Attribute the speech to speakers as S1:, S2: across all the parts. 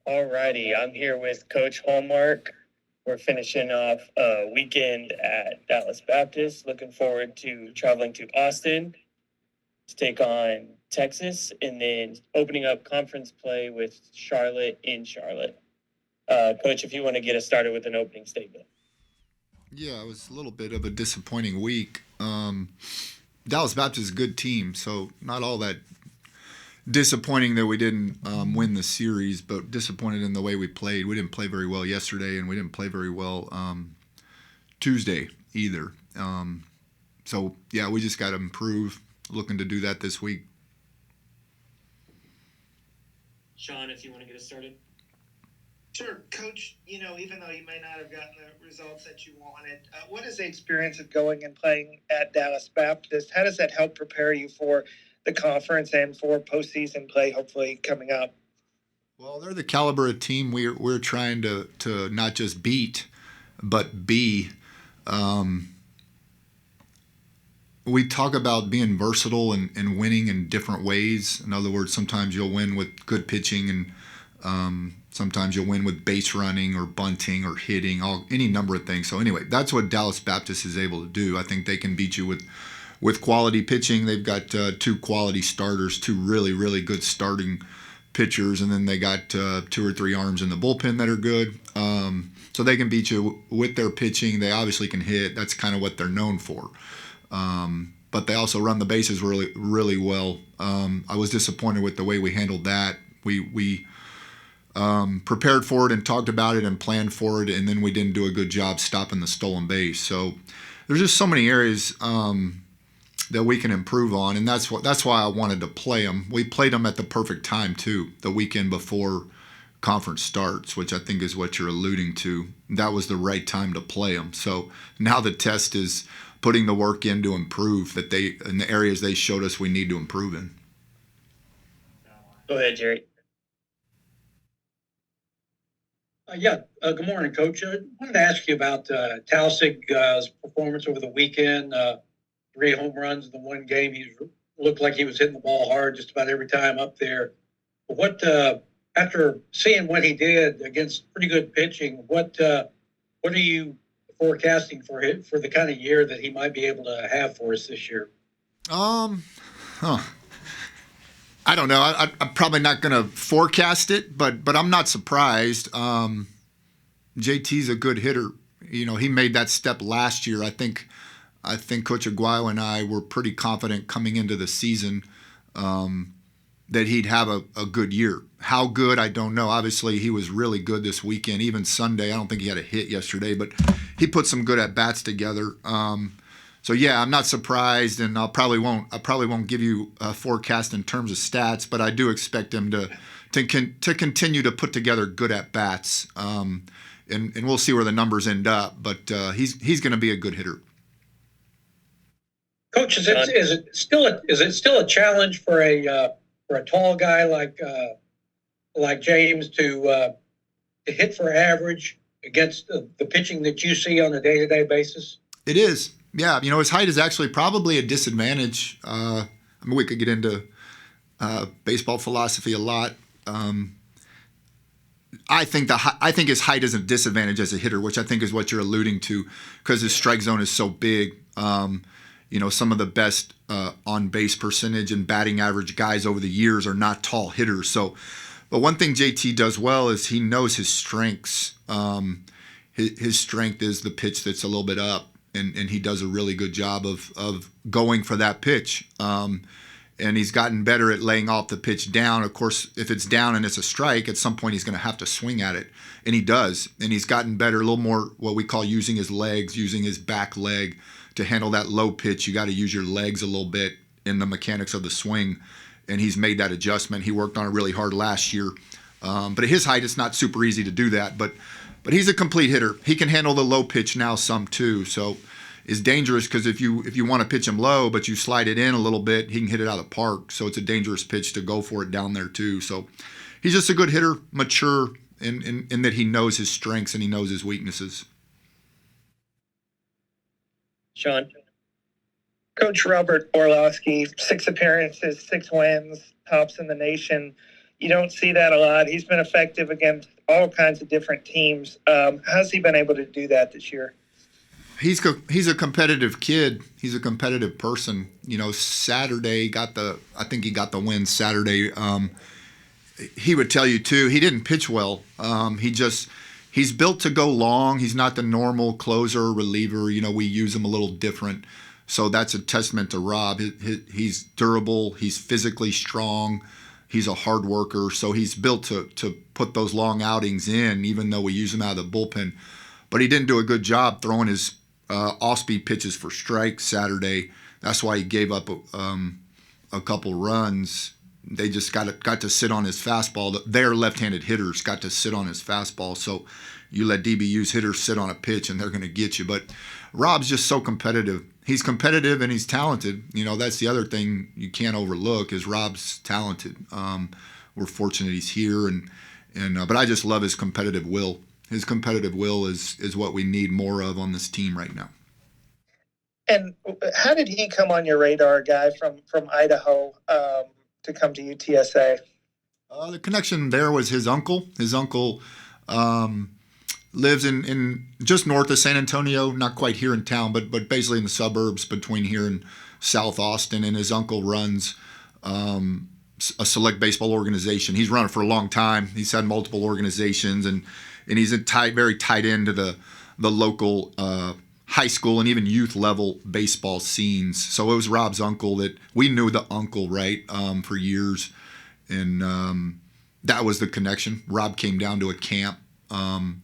S1: All righty, I'm here with Coach Hallmark. We're finishing off a weekend at Dallas Baptist. Looking forward to traveling to Austin to take on Texas, and then opening up conference play with Charlotte in Charlotte. Coach, if you want to get us started with an opening statement.
S2: Yeah, it was a little bit of a disappointing week. Dallas Baptist is a good team, so not all that disappointing that we didn't win the series, but disappointed in the way we played. We didn't play very well yesterday, and we didn't play very well Tuesday either. So, yeah, we just got to improve. Looking to do that this week.
S1: Sean, if you want to get us started.
S3: Sure, Coach. Even though you may not have gotten the results that you wanted, what is the experience of going and playing at Dallas Baptist? How does that help prepare you for the conference and for postseason play, hopefully coming up?
S2: Well, they're the caliber of team we're trying to not just beat, but be. We talk about being versatile and winning in different ways. In other words, sometimes you'll win with good pitching, and sometimes you'll win with base running or bunting or hitting, any number of things. So anyway, that's what Dallas Baptist is able to do. I think they can beat you with quality pitching. They've got two quality starters, two really, really good starting pitchers, and then they got two or three arms in the bullpen that are good. So they can beat you with their pitching. They obviously can hit. That's kind of what they're known for. But they also run the bases really, really well. I was disappointed with the way we handled that. We prepared for it and talked about it and planned for it, and then we didn't do a good job stopping the stolen base. So there's just so many areas that we can improve on, and that's why I wanted to play them. We played them at the perfect time too, the weekend before conference starts, which I think is what you're alluding to. That was the right time to play them. So now the test is putting the work in to improve in the areas they showed us we need to improve in.
S1: Go ahead, Jerry.
S4: Good morning, Coach. I wanted to ask you about Tausig's performance over the weekend. 3 home runs in the one game. He looked like he was hitting the ball hard just about every time up there. What after seeing what he did against pretty good pitching, what are you forecasting for the kind of year that he might be able to have for us this year?
S2: I don't know. I'm probably not going to forecast it, but I'm not surprised. JT's a good hitter. He made that step last year. I think Coach Aguayo and I were pretty confident coming into the season that he'd have a good year. How good, I don't know. Obviously, he was really good this weekend. Even Sunday, I don't think he had a hit yesterday, but he put some good at-bats together. So yeah, I'm not surprised, and I probably won't give you a forecast in terms of stats, but I do expect him to continue to put together good at-bats, and we'll see where the numbers end up. But he's going to be a good hitter.
S4: Coach, is it still a challenge for a tall guy like James to hit for average against the pitching that you see on a day-to-day basis?
S2: It is. Yeah, his height is actually probably a disadvantage. We could get into baseball philosophy a lot. I think his height is a disadvantage as a hitter, which I think is what you're alluding to, because his strike zone is so big. Some of the best on base percentage and batting average guys over the years are not tall hitters. So, but one thing JT does well is he knows his strengths. His strength is the pitch that's a little bit up. And he does a really good job of going for that pitch. And he's gotten better at laying off the pitch down. Of course, if it's down and it's a strike, at some point he's going to have to swing at it. And he does. And he's gotten better, a little more what we call using his legs, using his back leg to handle that low pitch. You got to use your legs a little bit in the mechanics of the swing. And he's made that adjustment. He worked on it really hard last year. But at his height, it's not super easy to do that. But he's a complete hitter. He can handle the low pitch now some too. So it's dangerous because if you want to pitch him low, but you slide it in a little bit, he can hit it out of the park. So it's a dangerous pitch to go for it down there too. So he's just a good hitter, mature in that he knows his strengths and he knows his weaknesses.
S1: Sean?
S3: Coach Robert Orlowski, 6 appearances, 6 wins, tops in the nation. You don't see that a lot. He's been effective against all kinds of different teams. How's he been able to do that this year?
S2: He's a competitive kid. He's a competitive person. Saturday I think he got the win Saturday. He would tell you too. He didn't pitch well. He's built to go long. He's not the normal closer reliever. We use him a little different. So that's a testament to Rob. He's durable. He's physically strong. He's a hard worker. So he's built to put those long outings in, even though we use him out of the bullpen. But he didn't do a good job throwing his off-speed pitches for strikes Saturday. That's why he gave up a couple runs. They just got to sit on his fastball. Their left-handed hitters got to sit on his fastball. So you let DBU's hitters sit on a pitch and they're going to get you. But Rob's just so competitive. He's competitive and he's talented. That's the other thing you can't overlook is Rob's talented. We're fortunate he's here, but I just love his competitive will. His competitive will is what we need more of on this team right now.
S3: And how did he come on your radar, a guy from Idaho, to come to UTSA?
S2: The connection there was his uncle. His uncle lives in just north of San Antonio, not quite here in town, but basically in the suburbs between here and South Austin. And his uncle runs a select baseball organization. He's run it for a long time. He's had multiple organizations, and he's very tight into the local high school and even youth level baseball scenes. So it was Rob's uncle that we knew the uncle, right, for years. And that was the connection. Rob came down to a camp, and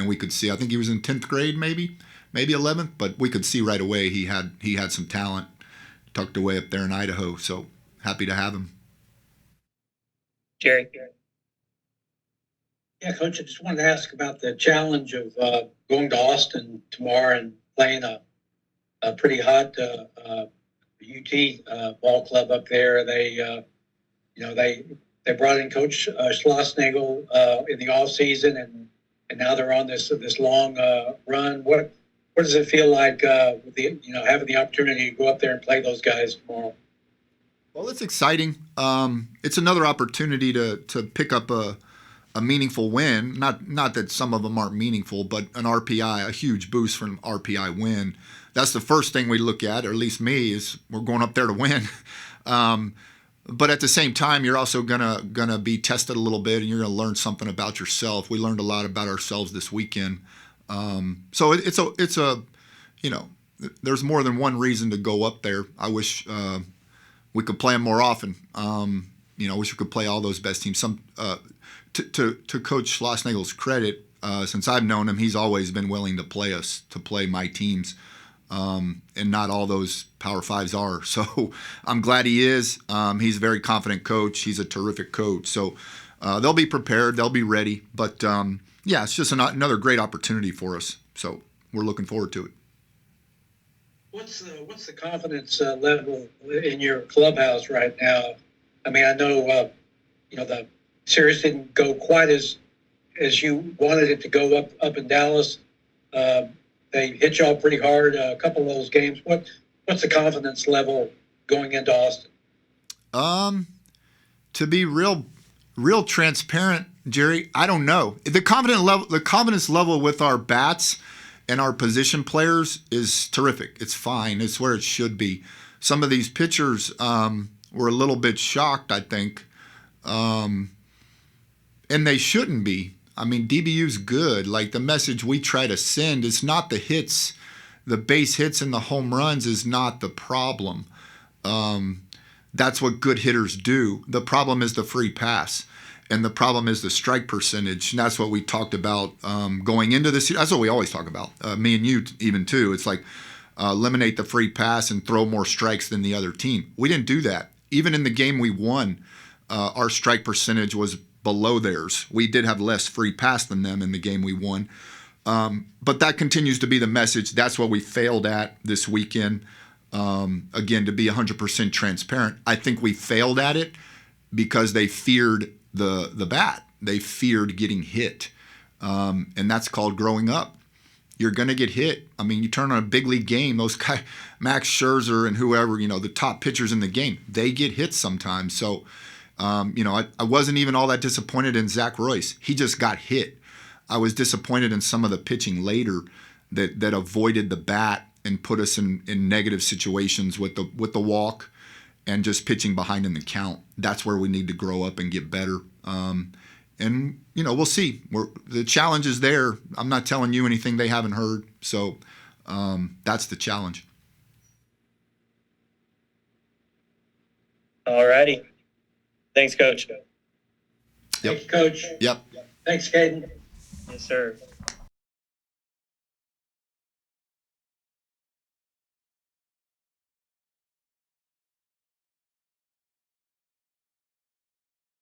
S2: we could see, I think he was in 10th grade, maybe 11th, but we could see right away he had some talent tucked away up there in Idaho. So happy to have him.
S1: Jerry.
S4: Yeah, Coach, I just wanted to ask about the challenge of going to Austin tomorrow and playing a pretty hot UT ball club up there. They brought in Coach Schlossnagel in the off season, and now they're on this long run. What does it feel like with having the opportunity to go up there and play those guys tomorrow?
S2: Well, it's exciting. It's another opportunity to pick up a meaningful win. Not that some of them aren't meaningful, but an RPI, a huge boost from an RPI win. That's the first thing we look at, or at least me, is we're going up there to win. But at the same time, you're also gonna be tested a little bit, and you're gonna learn something about yourself. We learned a lot about ourselves this weekend. So there's more than one reason to go up there. I wish we could play them more often. I wish we could play all those best teams. To Coach Schlossnagel's credit, since I've known him, he's always been willing to play my teams, and not all those Power Fives are. So I'm glad he is. He's a very confident coach. He's a terrific coach. So they'll be prepared. They'll be ready. But it's just another great opportunity for us. So we're looking forward to it.
S4: What's the confidence level in your clubhouse right now? I mean, I know the series didn't go quite as you wanted it to go up in Dallas. They hit y'all pretty hard a couple of those games. What's the confidence level going into Austin?
S2: To be real transparent, Jerry, I don't know. The confidence level with our bats and our position players is terrific. It's fine. It's where it should be. Some of these pitchers were a little bit shocked, I think. And they shouldn't be. I mean, DBU's good. Like, the message we try to send is not the hits. The base hits and the home runs is not the problem. That's what good hitters do. The problem is the free pass. And the problem is the strike percentage. And that's what we talked about going into this. That's what we always talk about. Me and you even too. It's like eliminate the free pass and throw more strikes than the other team. We didn't do that. Even in the game we won, our strike percentage was below theirs. We did have less free pass than them in the game we won. But that continues to be the message. That's what we failed at this weekend. Again, to be 100% transparent, I think we failed at it because they feared the bat. They feared getting hit. And that's called growing up. You're going to get hit. I mean, you turn on a big league game, those guys, Max Scherzer and whoever, the top pitchers in the game, they get hit sometimes. So I wasn't even all that disappointed in Zach Royce. He just got hit. I was disappointed in some of the pitching later that avoided the bat and put us in negative situations with the walk and just pitching behind in the count. That's where we need to grow up and get better. And we'll see. The challenge is there. I'm not telling you anything they haven't heard. So that's the challenge.
S1: All righty. Thanks, Coach.
S4: Thanks, Coach.
S2: Yep.
S4: Thanks, Caden.
S1: Yes, sir.